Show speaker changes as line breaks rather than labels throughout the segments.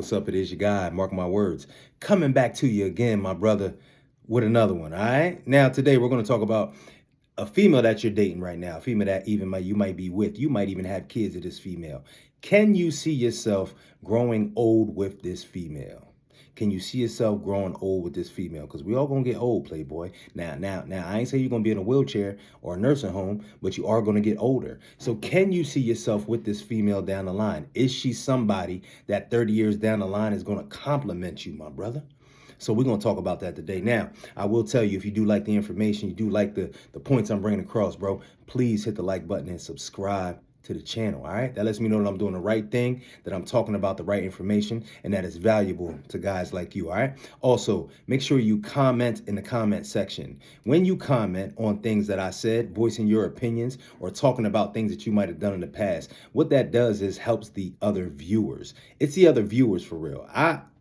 What's up? It is your guy, mark my words. Coming back to you again, my brother, with another one. All right. Now, today we're going to talk about a female that you're dating right now, a female that you might be with. You might even have kids with this female. Can you see yourself growing old with this female? Can you see yourself growing old with this female? Because we all gonna get old, Playboy. Now, I ain't say you're gonna be in a wheelchair or a nursing home, but you are gonna get older. So can you see yourself with this female down the line? Is she somebody that 30 years down the line is gonna compliment you, my brother? So we're going to talk about that today. Now, I will tell you, if you do like the information, you do like the points I'm bringing across, bro, please hit the like button and subscribe to the channel. All right. That lets me know that I'm doing the right thing, that I'm talking about the right information, and that it's valuable to guys like you. All right. Also, make sure you comment in the comment section. When you comment on things that I said, voicing your opinions or talking about things that you might have done in the past, what that does is helps the other viewers. It's the other viewers for real.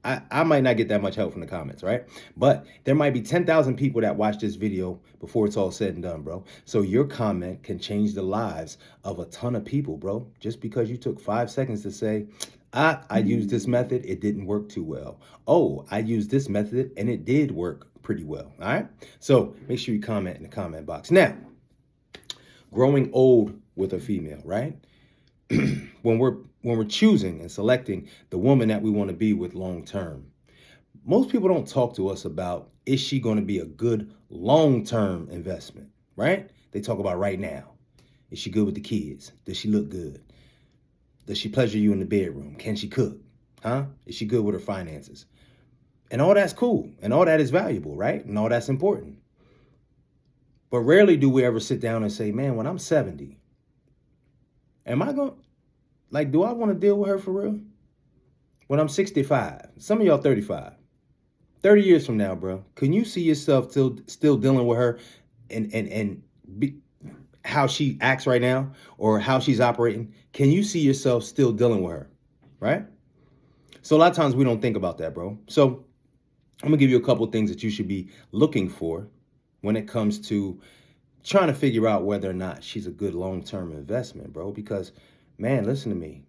I might not get that much help from the comments, right? But there might be 10,000 people that watch this video before it's all said and done, bro. So your comment can change the lives of a ton of people, bro. Just because you took 5 seconds to say, I used this method, it didn't work too well. Oh, I used this method and it did work pretty well, all right? So make sure you comment in the comment box. Now, growing old with a female, right? when we're choosing and selecting the woman that we want to be with long term, most people don't talk to us about, is she going to be a good long term investment, right? They talk about right now. Is she good with the kids? Does she look good? Does she pleasure you in the bedroom? Can she cook? Huh? Is she good with her finances? And all that's cool. And all that is valuable, right? And all that's important. But rarely do we ever sit down and say, man, when I'm 70, am I going to, do I want to deal with her for real? When I'm 65, some of y'all 35, 30 years from now, bro, can you see yourself still dealing with her and how she acts right now or how she's operating? Can you see yourself still dealing with her, right? So a lot of times we don't think about that, bro. So I'm going to give you a couple of things that you should be looking for when it comes to trying to figure out whether or not she's a good long-term investment, bro, because man, listen to me.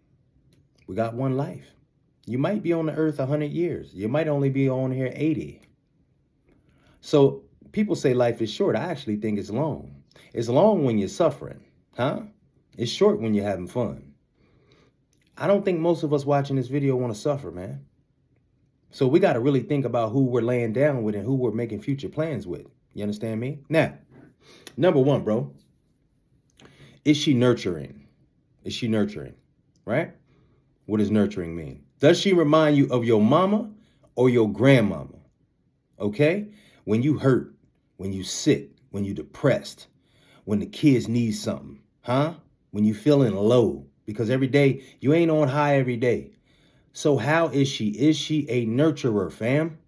We got one life. You might be on the earth 100 years. You might only be on here 80. So people say life is short. I actually think it's long. It's long when you're suffering, huh? It's short when you're having fun. I don't think most of us watching this video want to suffer, man. So we got to really think about who we're laying down with and who we're making future plans with. You understand me? Now, number one, bro, is she nurturing? Is she nurturing, right? What does nurturing mean? Does she remind you of your mama or your grandmama? Okay? When you hurt, when you sick, when you depressed, when the kids need something, huh? When you feeling low, because every day, you ain't on high every day. So how is she? Is she a nurturer, fam?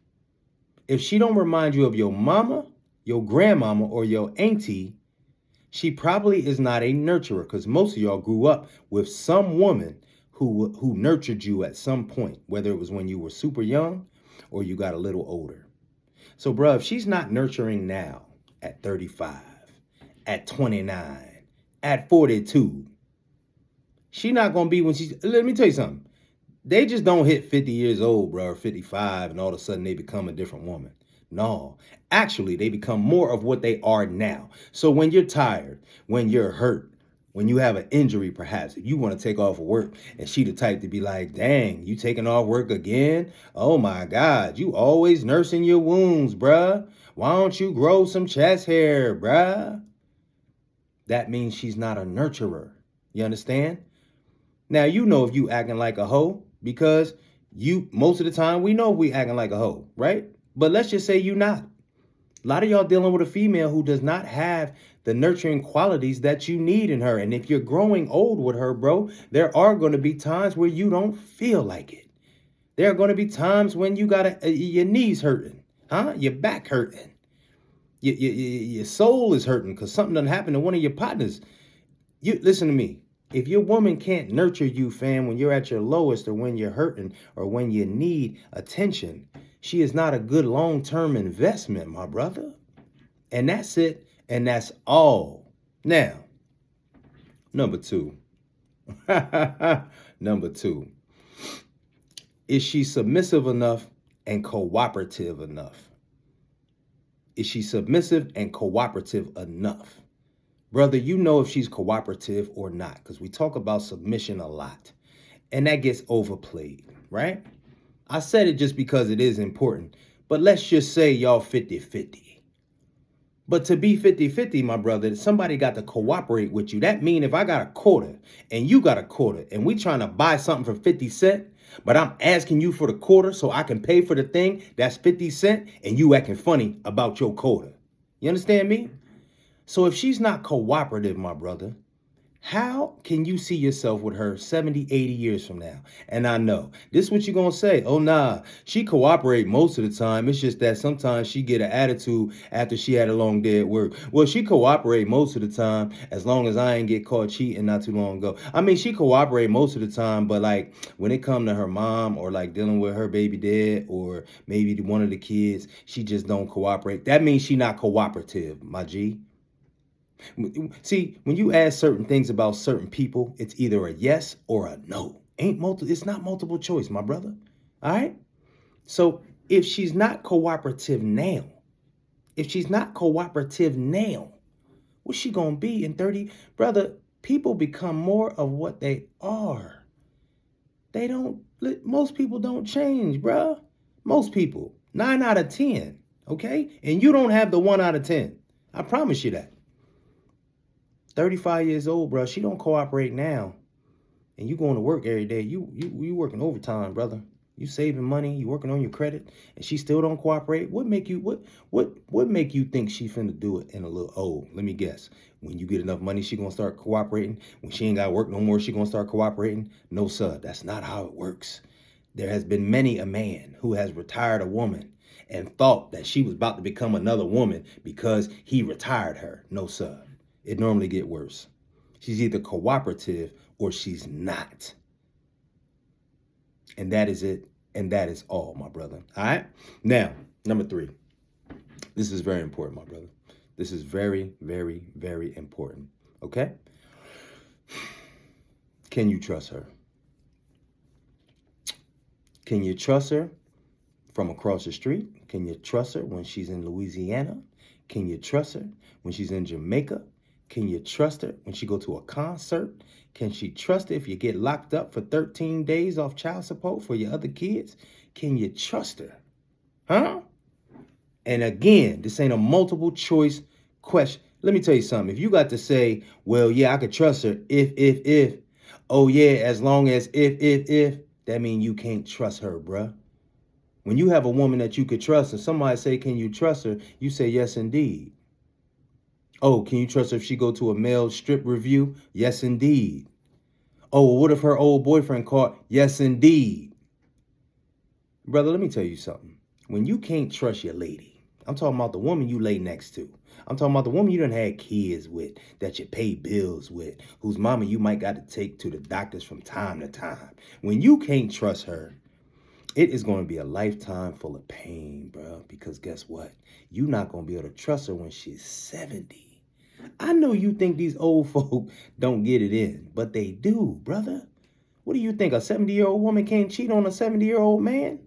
If she don't remind you of your mama, your grandmama, or your auntie, she probably is not a nurturer, because most of y'all grew up with some woman who nurtured you at some point, whether it was when you were super young or you got a little older. So, bruh, if she's not nurturing now at 35, at 29, at 42, she not going to be when she's, let me tell you something. They just don't hit 50 years old, bro, or 55, and all of a sudden they become a different woman. No, actually, they become more of what they are now. So when you're tired, when you're hurt, when you have an injury, perhaps, if you want to take off work and she the type to be like, dang, you taking off work again? Oh my God, you always nursing your wounds, bruh. Why don't you grow some chest hair, bruh? That means she's not a nurturer. You understand? Now, you know if you acting like a hoe, because most of the time we know we acting like a hoe, right? But let's just say you not. A lot of y'all dealing with a female who does not have the nurturing qualities that you need in her. And if you're growing old with her, bro, there are going to be times where you don't feel like it. There are going to be times when you got your knees hurting, huh? Your back hurting. Your soul is hurting because something done happened to one of your partners. You listen to me. If your woman can't nurture you, fam, when you're at your lowest or when you're hurting or when you need attention, she is not a good long-term investment, my brother. And that's it. And that's all. Now, number two. Number two. Is she submissive enough and cooperative enough? Is she submissive and cooperative enough? Brother, you know if she's cooperative or not, because we talk about submission a lot, and that gets overplayed, right? I said it just because it is important, but let's just say y'all 50-50. But to be 50-50, my brother, somebody got to cooperate with you. That means if I got a quarter and you got a quarter and we trying to buy something for 50 cents, but I'm asking you for the quarter so I can pay for the thing that's 50 cents and you acting funny about your quarter. You understand me? So if she's not cooperative, my brother, how can you see yourself with her 70, 80 years from now? And I know, this is what you're going to say. Oh, nah, she cooperate most of the time. It's just that sometimes she get an attitude after she had a long day at work. Well, she cooperate most of the time as long as I ain't get caught cheating not too long ago. I mean, she cooperate most of the time, but like when it come to her mom or like dealing with her baby dad or maybe one of the kids, she just don't cooperate. That means she not cooperative, my G. See, when you ask certain things about certain people, it's either a yes or a no. It's not multiple choice, my brother. All right? So if she's not cooperative now, what's she gonna be in 30? Brother, people become more of what they are. Most people don't change, bruh. Most people. 9 out of 10. Okay? And you don't have the 1 out of 10. I promise you that. 35 years old, bro. She don't cooperate now. And you going to work every day. You working overtime, brother. You saving money. You working on your credit, and she still don't cooperate. What make you think she finna do it in a little? Oh, let me guess. When you get enough money, she gonna start cooperating. When she ain't got to work no more, she gonna start cooperating. No, sir. That's not how it works. There has been many a man who has retired a woman and thought that she was about to become another woman because he retired her. No, sir. It normally get worse. She's either cooperative or she's not. And that is it. And that is all, my brother. All right. Now, number 3. This is very important, my brother. This is very, very, very important. Okay? Can you trust her? Can you trust her from across the street? Can you trust her when she's in Louisiana? Can you trust her when she's in Jamaica? Can you trust her when she go to a concert? Can she trust her if you get locked up for 13 days off child support for your other kids? Can you trust her? Huh? And again, this ain't a multiple choice question. Let me tell you something. If you got to say, well, yeah, I could trust her if, oh yeah, as long as if, that means you can't trust her, bruh. When you have a woman that you could trust and somebody say, can you trust her? You say, yes, indeed. Oh, can you trust her if she go to a male strip review? Yes, indeed. Oh, well, what if her old boyfriend caught? Yes, indeed. Brother, let me tell you something. When you can't trust your lady, I'm talking about the woman you lay next to. I'm talking about the woman you done had kids with, that you pay bills with, whose mama you might got to take to the doctors from time to time. When you can't trust her, it is going to be a lifetime full of pain, bro. Because guess what? You're not going to be able to trust her when she's 70. I know you think these old folk don't get it in, but they do, brother. What do you think? A 70-year-old woman can't cheat on a 70-year-old man?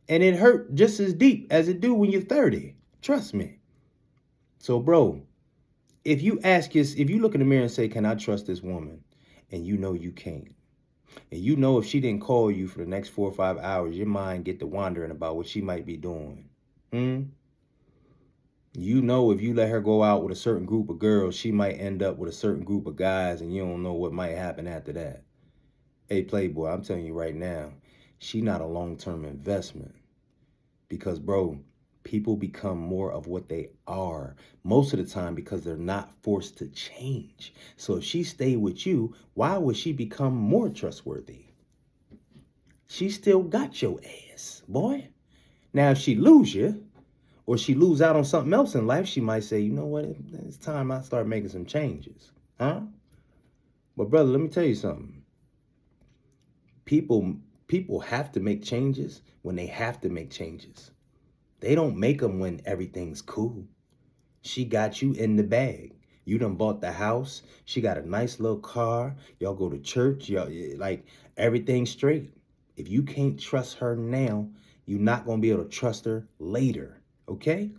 And it hurt just as deep as it do when you're 30. Trust me. So, bro, if you look in the mirror and say, can I trust this woman? And you know you can't. And you know if she didn't call you for the next 4 or 5 hours, your mind get to wandering about what she might be doing. You know if you let her go out with a certain group of girls, she might end up with a certain group of guys, and you don't know what might happen after that. Hey, Playboy, I'm telling you right now, she not a long-term investment. Because, bro, people become more of what they are most of the time because they're not forced to change. So if she stay with you, why would she become more trustworthy? She still got your ass, boy. Now, if she lose you, or she lose out on something else in life, she might say, you know what, it's time I start making some changes. Huh? But brother, let me tell you something. People have to make changes when they have to make changes. They don't make them when everything's cool. She got you in the bag. You done bought the house. She got a nice little car. Y'all go to church. Y'all, like, everything's straight. If you can't trust her now, you're not going to be able to trust her later. Okay?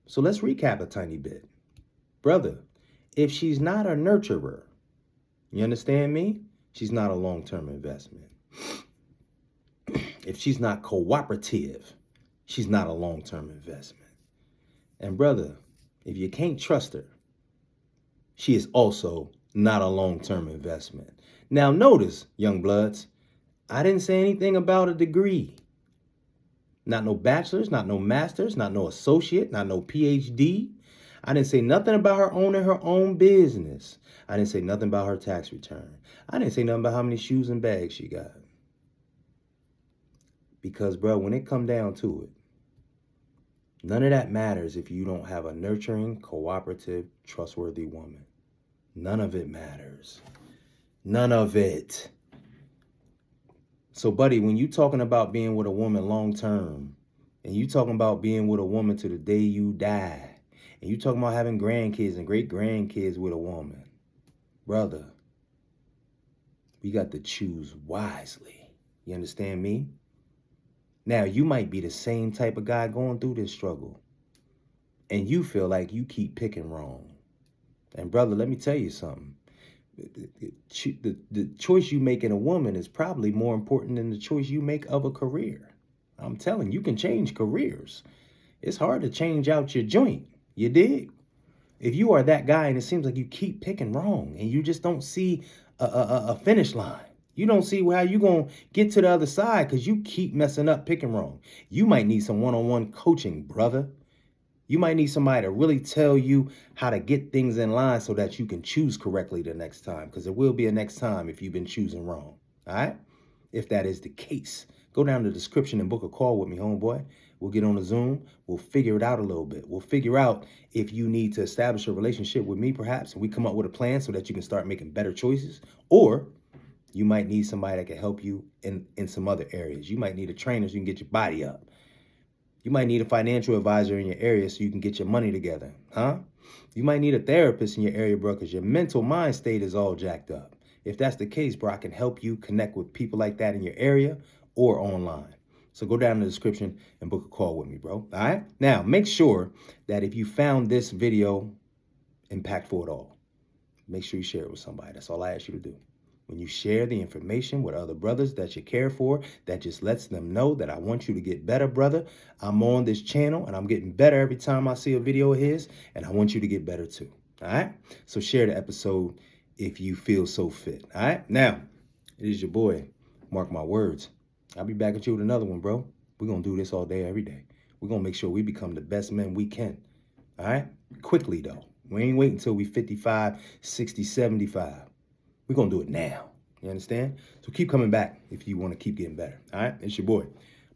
So let's recap a tiny bit. Brother, if she's not a nurturer, you understand me? She's not a long-term investment. If she's not cooperative, she's not a long-term investment. And brother, if you can't trust her, she is also not a long-term investment. Now notice, young bloods, I didn't say anything about a degree. Not no bachelor's, not no master's, not no associate, not no PhD. I didn't say nothing about her owning her own business. I didn't say nothing about her tax return. I didn't say nothing about how many shoes and bags she got. Because, bro, when it come down to it, none of that matters if you don't have a nurturing, cooperative, trustworthy woman. None of it matters. None of it. So, buddy, when you talking about being with a woman long term, and you talking about being with a woman to the day you die, and you talking about having grandkids and great grandkids with a woman, brother, we got to choose wisely. You understand me? Now, you might be the same type of guy going through this struggle, and you feel like you keep picking wrong. And brother, let me tell you something. The choice you make in a woman is probably more important than the choice you make of a career. I'm telling you, can change careers. It's hard to change out your joint. You dig? If you are that guy and it seems like you keep picking wrong and you just don't see a finish line, you don't see how you're going to get to the other side because you keep messing up picking wrong. You might need some one-on-one coaching, brother. You might need somebody to really tell you how to get things in line so that you can choose correctly the next time, because there will be a next time if you've been choosing wrong. All right? If that is the case, go down to the description and book a call with me, homeboy. We'll get on a Zoom. We'll figure it out a little bit. We'll figure out if you need to establish a relationship with me, perhaps, and we come up with a plan so that you can start making better choices. Or you might need somebody that can help you in some other areas. You might need a trainer so you can get your body up. You might need a financial advisor in your area so you can get your money together, huh? You might need a therapist in your area, bro, because your mental mind state is all jacked up. If that's the case, bro, I can help you connect with people like that in your area or online. So go down in the description and book a call with me, bro. All right? Now, make sure that if you found this video impactful at all, make sure you share it with somebody. That's all I ask you to do. When you share the information with other brothers that you care for, that just lets them know that I want you to get better, brother. I'm on this channel and I'm getting better every time I see a video of his, and I want you to get better too. All right? So share the episode if you feel so fit. All right? Now, it is your boy, Mark my words. I'll be back at you with another one, bro. We're going to do this all day, every day. We're going to make sure we become the best men we can. All right? Quickly, though. We ain't waiting until we 55, 60, 75. We're going to do it now. You understand? So keep coming back if you want to keep getting better. All right? It's your boy.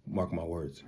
Mark my words.